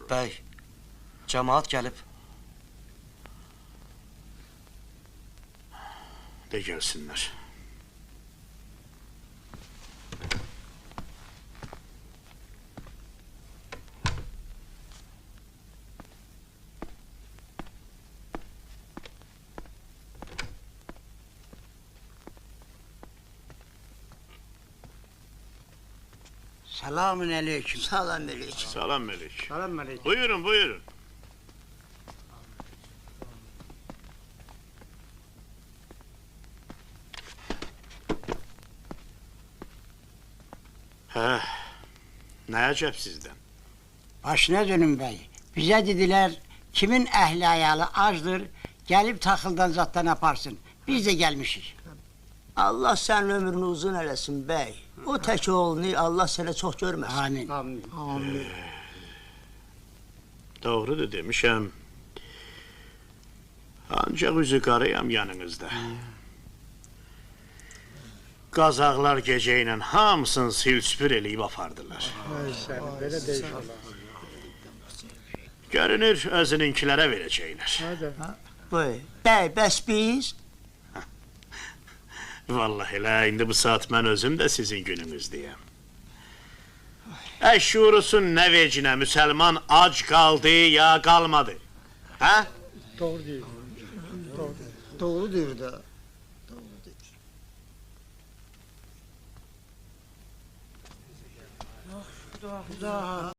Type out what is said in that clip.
Bəy, cəmaat gəlib. De gelsinler. Selamün aleyküm. Salam aleyküm. Salam Melik. Selam aleyküm. Buyurun buyurun. He, ne acep sizden? Başına dönün bey. Bize dediler kimin ehli ayalı azdır gelip takıldan zattan yaparsın. Biz de gelmişiz. Allah senin ömrünü uzun eləsin bey. O tek oğlunu Allah sana çok görmesin. Amin. Amin. Doğrudur demişem. Ancak üzü karayam yanınızda. Qazaqlar geceyle hamısını sil-süpür eləyib apardılar. Böyle de inşallah. Görünür özününkilere verəcəklər. Bey, bəs biz? Vallahi elə indi bu saat mən özüm də sizin gününüzdəyəm. Şuurusun nə vecinə müsəlman ac qaldı ya qalmadı? Hə? Doğru değil. Doğru diyor da.